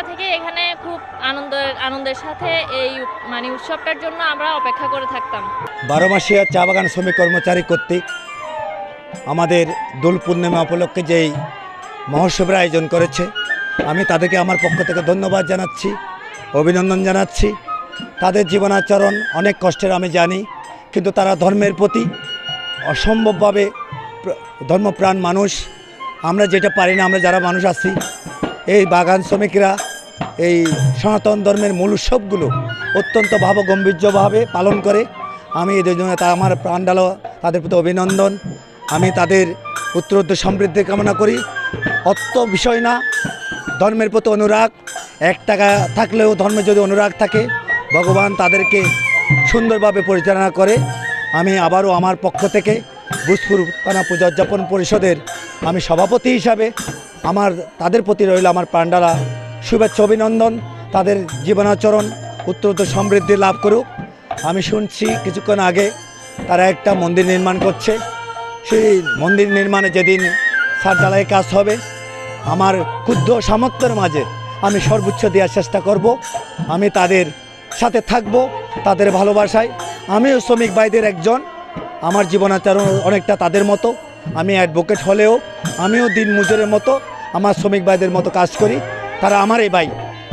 থেকে এখানে খুব আনন্দের সাথে এই মানে উৎসবটার জন্য আমরা অপেক্ষা করে থাকতাম। 12 মাসিয়া চা বাগান শ্রমিক কর্মচারী কর্তৃক আমাদের দোল পূর্ণিমা উপলক্ষে যেই মহোৎসবের আয়োজন করেছে, আমি তাদেরকে আমার পক্ষ থেকে ধন্যবাদ জানাচ্ছি, অভিনন্দন জানাচ্ছি। তাদের জীবনাচরণ অনেক কষ্টের আমি জানি, কিন্তু তারা ধর্মের প্রতি অসম্ভবভাবে ধর্মপ্রাণ মানুষ। আমরা যেটা পারি না, আমরা যারা মানুষ আছি, এই বাগান শ্রমিকরা এই সনাতন ধর্মের মূল উৎসবগুলো অত্যন্ত ভাবগম্ভীর্যভাবে পালন করে। আমি এদের জন্য আমার প্রাণ ঢালো তাদের প্রতি অভিনন্দন। আমি তাদের উত্তরোত্তর সমৃদ্ধি কামনা করি। অর্থ বিষয় না, ধর্মের প্রতি অনুরাগ, 1 টাকা থাকলেও ধর্মে যদি অনুরাগ থাকে, ভগবান তাদেরকে সুন্দরভাবে পরিচালনা করে। আমি আবারও আমার পক্ষ থেকে ভূজপুর থানা পূজা উদযাপন পরিষদের আমি সভাপতি হিসাবে তাদের প্রতি রইল আমার প্রাণঢালা শুভেচ্ছা অভিনন্দন। তাদের জীবনাচরণ উত্তরোত্তর সমৃদ্ধি লাভ করুক। আমি শুনছি কিছুক্ষণ আগে তারা একটা মন্দির নির্মাণ করছে। সেই মন্দির নির্মাণে যেদিন ছাদ ঢালাইয়ের কাজ হবে, আমার ক্ষুদ্র সামর্থ্যের মাঝে আমি সর্বোচ্চ দেওয়ার চেষ্টা করব। আমি তাদের সাথে থাকব, তাদের ভালোবাসায়। আমিও শ্রমিক ভাইদের একজন, আমার জীবনাচরণ অনেকটা তাদের মতো। আমি অ্যাডভোকেট হলেও আমিও দিন মজুরের মতো আমার শ্রমিক ভাইদের মতো কাজ করি। তারা আমারই ভাই,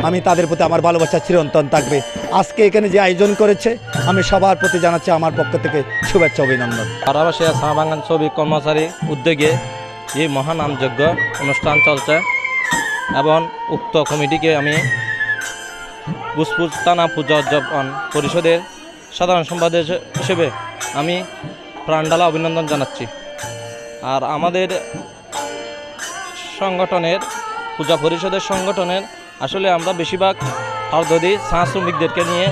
আমি তাদের প্রতি আমার ভালোবাসা চিরন্তন থাকবে। আজকে এখানে যে আয়োজন করেছে, আমি সবার প্রতি জানাচ্ছি আমার পক্ষ থেকে শুভেচ্ছা অভিনন্দন। 12 মাসিয়া চা বাগান শ্রমিক কর্মচারী উদ্যোগে এই মহানামযজ্ঞ অনুষ্ঠান চলছে এবং উক্ত কমিটিকে আমি ভূজপুর থানা পূজা উদযাপন পরিষদের সাধারণ সম্পাদক হিসেবে আমি প্রাণঢালা অভিনন্দন জানাচ্ছি। আর আমাদের সংগঠনের পূজা পরিষদের সংগঠনের আসলে আমরা বেশিরভাগ হরদদি চা শ্রমিকদেরকে নিয়ে,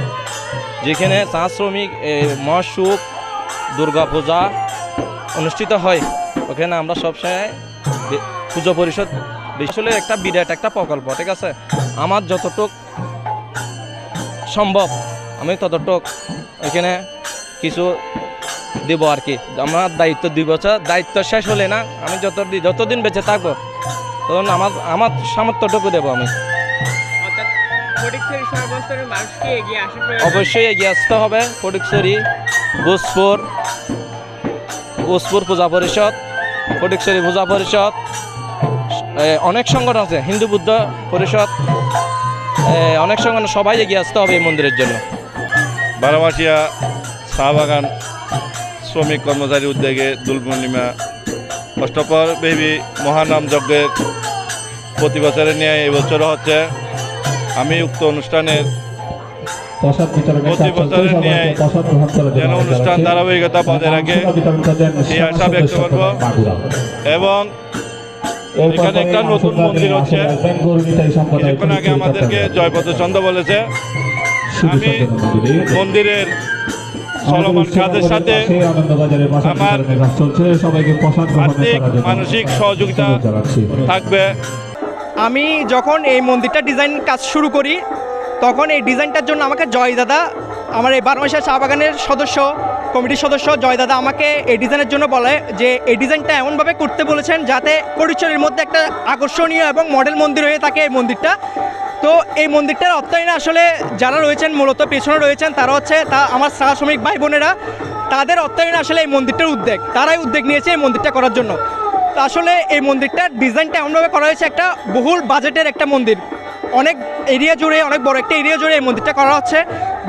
যেখানে চা শ্রমিক মহাসুখ দুর্গা পূজা অনুষ্ঠিত হয়, ওখানে আমরা সবসময় পূজা পরিষদ আসলে একটা বিরাট একটা প্রকল্প, ঠিক আছে। আমার যতটুক সম্ভব আমি ততটুক এখানে কিছু দেবো আর কি। আমার দায়িত্ব 2 বছর, দায়িত্ব শেষ হলে না, আমি যতদিন বেঁচে থাকবো তখন আমার সামর্থ্যটুকু দেবো আমি। অবশ্যই এগিয়ে আসতে হবে। ফটিকছড়ি, ভূজপুর পূজা পরিষদ, ফটিকছড়ি পূজা পরিষদ, অনেক সংগঠন আছে, হিন্দু বুদ্ধ পরিষদ, অনেক সংগঠন, সবাই এগিয়ে আসতে হবে এই মন্দিরের জন্য। 12 মাসিয়া চা বাগান শ্রমিক কর্মচারী উদ্যোগে দোল পূর্ণিমা অষ্টপ্রহরব্যাপী মহানাম যজ্ঞের প্রতি বছরের নিয়ে এবছরও হচ্ছে। আমি উক্ত অনুষ্ঠানের প্রতি বছরের নিয়ে যেন অনুষ্ঠান ধারাবাহিকতা বজায় রাখে এই আশা ব্যক্ত করব। এবং এখানে একটা নতুন মন্দির হচ্ছে, কিছুক্ষণ আগে আমাদেরকে জয়পদ চন্দ্র বলেছে। আমি মন্দিরের চলমান কাজের সাথে আমার আর্থিক মানসিক সহযোগিতা থাকবে। আমি যখন এই মন্দিরটা ডিজাইন কাজ শুরু করি, তখন এই ডিজাইনটার জন্য আমাকে জয় দাদা, আমার এই 12 মাসিয়া চা বাগানের কমিটির সদস্য জয় দাদা আমাকে এই ডিজাইনের জন্য বলে যে এই ডিজাইনটা এমনভাবে করতে বলেছেন যাতে ফটিকছড়ির মধ্যে একটা আকর্ষণীয় এবং মডেল মন্দির হয়ে থাকে এই মন্দিরটা। তো এই মন্দিরটার অর্থায়নে আসলে যারা রয়েছেন, মূলত পেছনে রয়েছেন, তারা হচ্ছে আমার চা শ্রমিক ভাই বোনেরা। তাদের অর্থায়নে আসলে এই মন্দিরটার তারাই উদ্যোগ নিয়েছে এই মন্দিরটা করার জন্য। তো আসলে এই মন্দিরটার ডিজাইনটা এমনভাবে করা হয়েছে, একটা বহুল বাজেটের একটা মন্দির, অনেক এরিয়া জুড়ে, অনেক বড় একটা এরিয়া জুড়ে এই মন্দিরটা করা হচ্ছে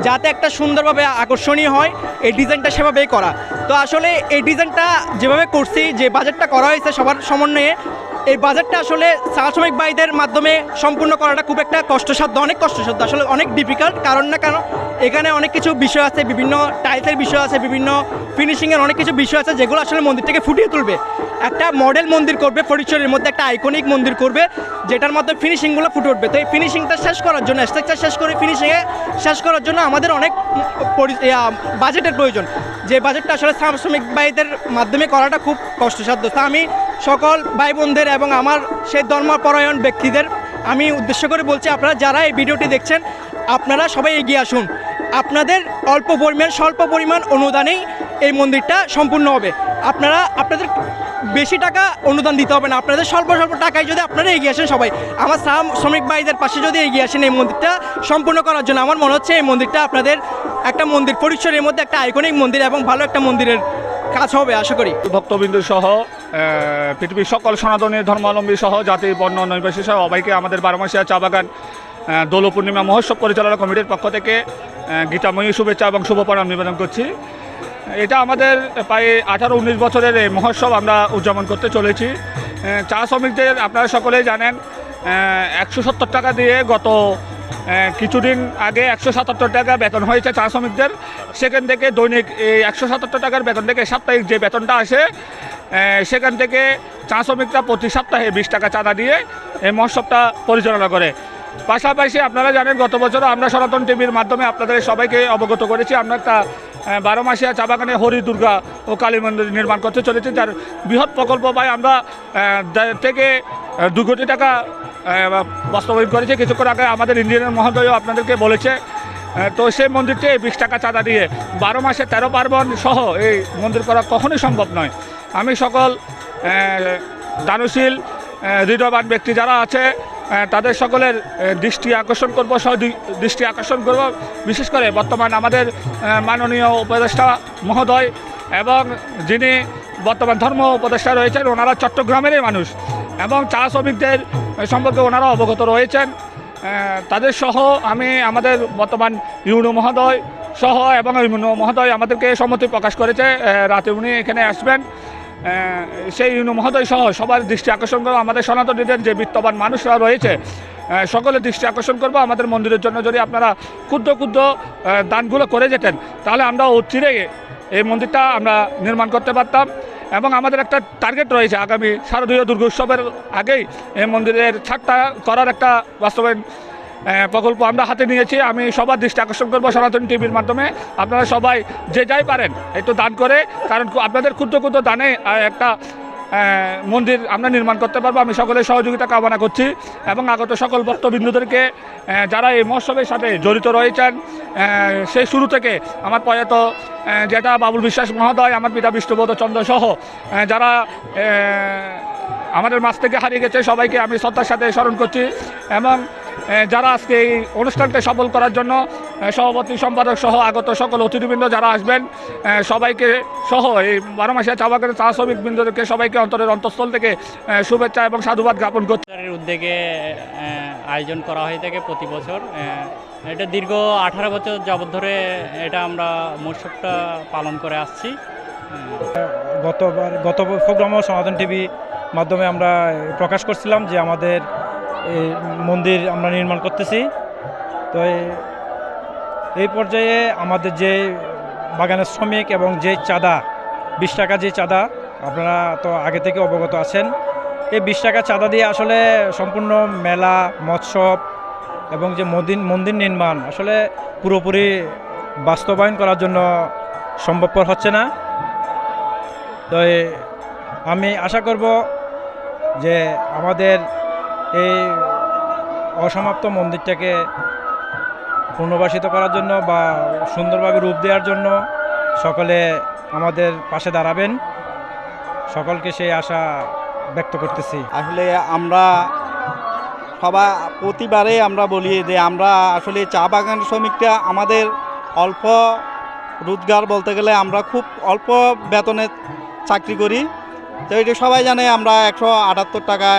যাতে একটা সুন্দরভাবে আকর্ষণীয় হয়। এই ডিজাইনটা সেভাবেই করা। তো আসলে এই ডিজাইনটা যেভাবে করছি, যে বাজেটটা করা হয়েছে সবার সমন্বয়ে, এই বাজেটটা আসলে চা শ্রমিক ভাইদের মাধ্যমে সম্পূর্ণ করাটা খুব একটা কষ্টসাধ্য, অনেক কষ্টসাধ্য, আসলে অনেক ডিফিকাল্ট। কারণ এখানে অনেক কিছু বিষয় আছে, বিভিন্ন টাইলসের বিষয় আছে, বিভিন্ন ফিনিশিংয়ের অনেক কিছু বিষয় আছে, যেগুলো আসলে মন্দিরটাকে ফুটিয়ে তুলবে। একটা মডেল মন্দির করবে, ফটিকছড়ির মধ্যে একটা আইকনিক মন্দির করবে, যেটার মাধ্যমে ফিনিশিংগুলো ফুটে উঠবে। তো এই ফিনিশিংটা শেষ করার জন্য, স্ট্রাকচার শেষ করে ফিনিশিংয়ে শেষ করার জন্য আমাদের অনেক বাজেটের প্রয়োজন, যে বাজেটটা আসলে শ্রমিক ভাইদের মাধ্যমে করাটা খুব কষ্টসাধ্য। তা আমি সকল ভাই বোনদের এবং আমার সেই ধর্মপরায়ণ ব্যক্তিদের আমি উদ্দেশ্য করে বলছি, আপনারা যারা এই ভিডিওটি দেখছেন, আপনারা সবাই এগিয়ে আসুন। আপনাদের স্বল্প পরিমাণ অনুদানেই এই মন্দিরটা সম্পূর্ণ হবে। আপনারা আপনাদের বেশি টাকা অনুদান দিতে হবে না, আপনাদের স্বল্প স্বল্প টাকায় যদি আপনারা এগিয়ে আসেন সবাই, আমার শ্রমিক ভাইদের পাশে যদি এগিয়ে আসেন এই মন্দিরটা সম্পূর্ণ করার জন্য, আমার মনে হচ্ছে এই মন্দিরটা আপনাদের একটা মন্দির পরিসরের মধ্যে একটা আইকনিক মন্দির এবং ভালো একটা মন্দিরের কাজ হবে আশা করি। ভক্তবিন্দু সহ পৃথিবীর সকল সনাতনী ধর্মাবলম্বী সহ জাতি বর্ণ নৈবাসী সহ সবাইকে আমাদের বারোমাসিয়া চা বাগান দোল পূর্ণিমা মহোৎসব পরিচালনা কমিটির পক্ষ থেকে গীতাময়ী শুভেচ্ছা এবং শুভ প্রণাম নিবেদন করছি। এটা আমাদের প্রায় 18-19 বছরের এই মহোৎসব আমরা উদযাপন করতে চলেছি। চা শ্রমিকদের আপনারা সকলেই জানেন 170 টাকা দিয়ে গত কিছুদিন আগে 177 টাকা বেতন হয়েছে চা শ্রমিকদের। সেখান থেকে দৈনিক এই 177 টাকার বেতন থেকে সাপ্তাহিক যে বেতনটা আসে সেখান থেকে চা শ্রমিকরা প্রতি সপ্তাহে 20 টাকা চাঁদা দিয়ে এই মহোৎসবটা পরিচালনা করে। পাশাপাশি আপনারা জানেন গত বছর আমরা সনাতন টিভির মাধ্যমে আপনাদের সবাইকে অবগত করেছি, আমরা একটা 12 মাসিয়া চা বাগানে হরি দুর্গা ও কালী মন্দির নির্মাণ করতে চলেছি, যার বৃহৎ প্রকল্প পাই আমরা থেকে 2 কোটি টাকা বাস্তবায়ন করেছে। কিছুক্ষণ আগে আমাদের ইঞ্জিনিয়ার মহোদয়ও আপনাদেরকে বলেছে। তো সেই মন্দিরটি 20 টাকা চাঁদা দিয়ে 12 মাসে 13 পার্বণ সহ এই মন্দির করা কখনোই সম্ভব নয়। আমি সকল দানশীল হৃদয়বান ব্যক্তি যারা আছে তাদের সকলের দৃষ্টি আকর্ষণ করব, দৃষ্টি আকর্ষণ করব বিশেষ করে বর্তমান আমাদের মাননীয় উপদেষ্টা মহোদয় এবং যিনি বর্তমান ধর্ম উপদেষ্টা রয়েছেন, ওনারা চট্টগ্রামেরই মানুষ এবং চা শ্রমিকদের সম্পর্কে ওনারা অবগত রয়েছেন। তাদের সহ আমি আমাদের বর্তমান ইউনো মহোদয় সহ এবং ইউনো মহোদয় আমাদেরকে সম্মতি প্রকাশ করেছে রাতে উনি এখানে আসবেন। সেই ইউনো মহোদয় সহ সবার দৃষ্টি আকর্ষণ করবো, আমাদের সনাতনীদের যে বিত্তবান মানুষরা রয়েছে সকলের দৃষ্টি আকর্ষণ করবো আমাদের মন্দিরের জন্য। যদি আপনারা ক্ষুদ্র ক্ষুদ্র দানগুলো করে যেতেন তাহলে আমরা অচিরেই এই মন্দিরটা আমরা নির্মাণ করতে পারতাম এবং আমাদের একটা টার্গেট রয়েছে আগামী শারদীয় দুর্গোৎসবের আগেই এই মন্দিরের ছাড়টা করার একটা বাস্তবায়ন প্রকল্প আমরা হাতে নিয়েছি। আমি সবার দৃষ্টি আকর্ষণ করবো সনাতন টিভির মাধ্যমে, আপনারা সবাই যে যাই পারেন একটু দান করে, কারণ আপনাদের ক্ষুদ্র ক্ষুদ্র দানে একটা মন্দির আমরা নির্মাণ করতে পারবো। আমি সকলের সহযোগিতা কামনা করছি এবং আগত সকল ভক্তবিন্দুদেরকে যারা এই মহোৎসবের সাথে জড়িত রয়েছেন সেই শুরু থেকে আমার প্রয়াত যেটা বাবুল বিশ্বাস মহোদয়, আমার পিতা বিষ্ণুবোধ চন্দ্র সহ যারা আমাদের মাঝ থেকে হারিয়ে গেছে সবাইকে আমি শ্রদ্ধার সাথে স্মরণ করছি এবং যারা আজকে এই অনুষ্ঠানকে সফল করার জন্য সভাপতি সম্পাদক সহ আগত সকল অতিথিবৃন্দ যারা আসবেন সবাইকে সহ এই 12 মাসিয়া চা বাগানের চা শ্রমিকবৃন্দদেরকে সবাইকে অন্তরের অন্তঃস্থল থেকে শুভেচ্ছা এবং সাধুবাদ জ্ঞাপন করছি। উদ্যোগে আয়োজন করা হয়ে থাকে প্রতি বছর। এটা দীর্ঘ 18 বছর যাবত ধরে এটা আমরা মহোৎসবটা পালন করে আসছি। গত প্রোগ্রামও সনাতন টিভি মাধ্যমে আমরা প্রকাশ করছিলাম যে আমাদের এই মন্দির আমরা নির্মাণ করতেছি। তো এই পর্যায়ে আমাদের যে বাগানের শ্রমিক এবং যে চাঁদা 20 টাকা যে চাঁদা, আপনারা তো আগে থেকে অবগত আছেন, এই 20 টাকা চাঁদা দিয়ে আসলে সম্পূর্ণ মেলা মহোৎসব এবং যে মন্দির নির্মাণ আসলে পুরোপুরি বাস্তবায়ন করার জন্য সম্ভবপর হচ্ছে না। তো আমি আশা করব যে আমাদের এই অসমাপ্ত মন্দিরটাকে পুনর্বাসিত করার জন্য বা সুন্দরভাবে রূপ দেওয়ার জন্য সকলে আমাদের পাশে দাঁড়াবেন, সকলকে সেই আশা ব্যক্ত করতেছি। আসলে আমরা সবাই প্রতিবারে আমরা বলি যে আমরা আসলে চা বাগান শ্রমিকরা আমাদের অল্প রোজগার বলতে গেলে আমরা খুব অল্প বেতনে চাকরি করি। তো এটা সবাই জানে আমরা 178 টাকা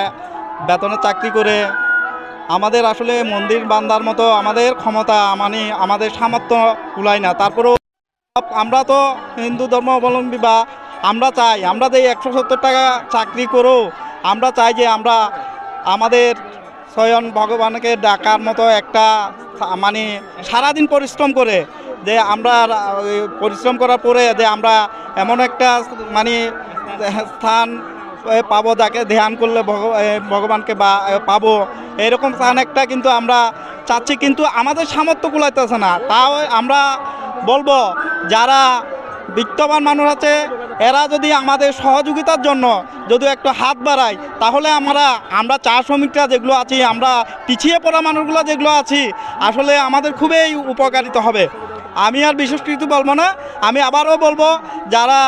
বেতনে চাকরি করে আমাদের আসলে মন্দির বান্ধার মতো আমাদের ক্ষমতা মানে আমাদের সামর্থ্য কুলায় না। তারপরেও আমরা তো হিন্দু ধর্ম অবলম্বী বা আমরা চাই আমরা যে 170 টাকা চাকরি করেও আমরা চাই যে আমরা আমাদের স্বয়ং ভগবানকে ডাকার মতো একটা মানে সারাদিন পরিশ্রম করে যে আমরা পরিশ্রম করার পরে যে আমরা এমন একটা মানে স্থান পাবো যাকে ধ্যান করলে ভগবানকে বা পাবো, এরকম স্থান একটা কিন্তু আমরা চাচ্ছি, কিন্তু আমাদের সামর্থ্য কুলাইতেছে না। তাও আমরা বলবো যারা বিত্তবান মানুষ আছে এরা যদি আমাদের সহযোগিতার জন্য যদি একটু হাত বাড়ায় তাহলে আমরা চা শ্রমিকরা যেগুলো আছি, আমরা পিছিয়ে পড়া মানুষগুলো যেগুলো আছি আসলে আমাদের খুবই উপকারিত হবে। আমি আর বিশেষ কিছু বলবো না, আমি আবারও বলবো যারা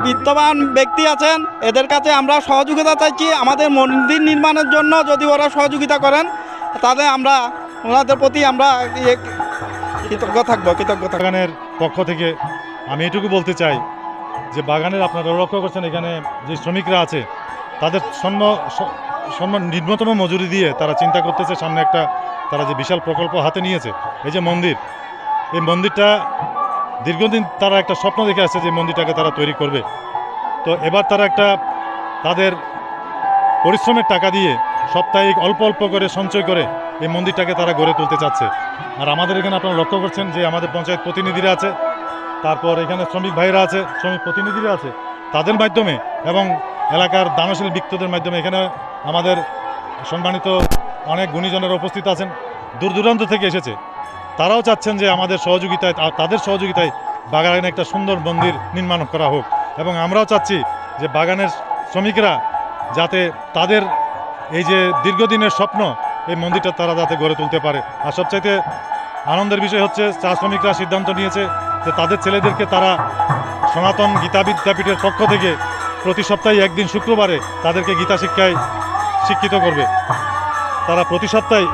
বিত্তবান ব্যক্তি আছেন, এদের কাছে আমরা সহযোগিতা চাইছি আমাদের মন্দির নির্মাণের জন্য। যদি ওরা সহযোগিতা করেন তাহলে আমরা ওনাদের প্রতি আমরা কৃতজ্ঞ থাকবো। বাগানের পক্ষ থেকে আমি এটুকু বলতে চাই যে বাগানের আপনারা লক্ষ্য করছেন এখানে যে শ্রমিকরা আছে তাদের নিম্নতম মজুরি দিয়ে তারা চিন্তা করতেছে সামনে একটা তারা যে বিশাল প্রকল্প হাতে নিয়েছে, এই যে মন্দির, এই মন্দিরটা দীর্ঘদিন তারা একটা স্বপ্ন দেখে আসছে যে মন্দিরটাকে তারা তৈরি করবে। তো এবার তারা একটা তাদের পরিশ্রমের টাকা দিয়ে সাপ্তাহিক অল্প অল্প করে সঞ্চয় করে এই মন্দিরটাকে তারা গড়ে তুলতে চাচ্ছে। আর আমাদের এখানে আপনারা লক্ষ্য করছেন যে আমাদের পঞ্চায়েত প্রতিনিধিরা আছে, তারপর এখানে শ্রমিক ভাইরা আছে, শ্রমিক প্রতিনিধিরা আছে, তাদের মাধ্যমে এবং এলাকার দানশীল ব্যক্তিদের মাধ্যমে এখানে আমাদের সম্মানিত অনেক গুণীজনেরা উপস্থিত আছেন, দূর দূরান্ত থেকে এসেছে। তারাও চাচ্ছেন যে আমাদের সহযোগিতায়, তাদের সহযোগিতায় বাগানে একটা সুন্দর মন্দির নির্মাণ করা হোক। এবং আমরাও চাচ্ছি যে বাগানের শ্রমিকরা যাতে তাদের এই যে দীর্ঘদিনের স্বপ্ন এই মন্দিরটা তারা যাতে গড়ে তুলতে পারে। আর সবচাইতে আনন্দের বিষয় হচ্ছে চা শ্রমিকরা সিদ্ধান্ত নিয়েছে যে তাদের ছেলেদেরকে তারা সনাতন গীতা বিদ্যাপীঠের পক্ষ থেকে প্রতি সপ্তাহে একদিন শুক্রবারে তাদেরকে গীতা শিক্ষায় শিক্ষিত করবে। তারা প্রতি সপ্তাহে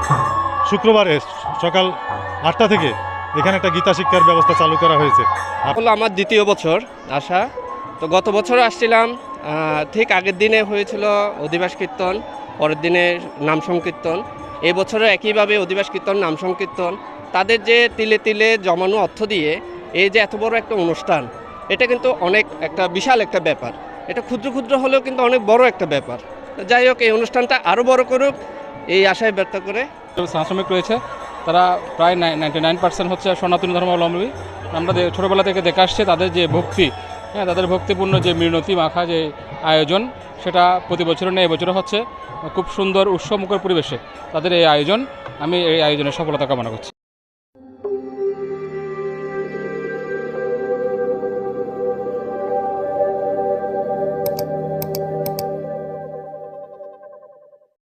শুক্রবারে সকাল 8টা থেকে এখানে একটা গীতা শিক্ষার ব্যবস্থা চালু করা হয়েছে। হলো আমার দ্বিতীয় বছর আসা। তো গত বছর আসছিলাম, ঠিক আগের দিনে হয়েছিল অধিবাস কীর্তন, পরের দিনে নাম সংকীর্তন। এই বছরও একইভাবে অধিবাস কীর্তন, নাম সংকীর্তন। তাদের যে তিলে তিলে জমানো অর্থ দিয়ে এই যে এত বড় একটা অনুষ্ঠান, এটা কিন্তু অনেক একটা বিশাল একটা ব্যাপার। এটা ক্ষুদ্র ক্ষুদ্র হলেও কিন্তু অনেক বড় একটা ব্যাপার। যাই হোক, এই অনুষ্ঠানটা আরও বড় করুক এই আশায় ব্যক্ত করে। শ্রমিক রয়েছে, তারা প্রায় 99% হচ্ছে সনাতনী ধর্মাবলম্বী। আমরা ছোটোবেলা থেকে দেখে আসছে তাদের যে ভক্তি, হ্যাঁ, তাদের ভক্তিপূর্ণ যে মিনতি মাখা যে আয়োজন, সেটা প্রতি বছরও নেই, এবছরও হচ্ছে খুব সুন্দর উৎসবমুখর পরিবেশে তাদের এই আয়োজন। আমি এই আয়োজনের সফলতা কামনা করছি।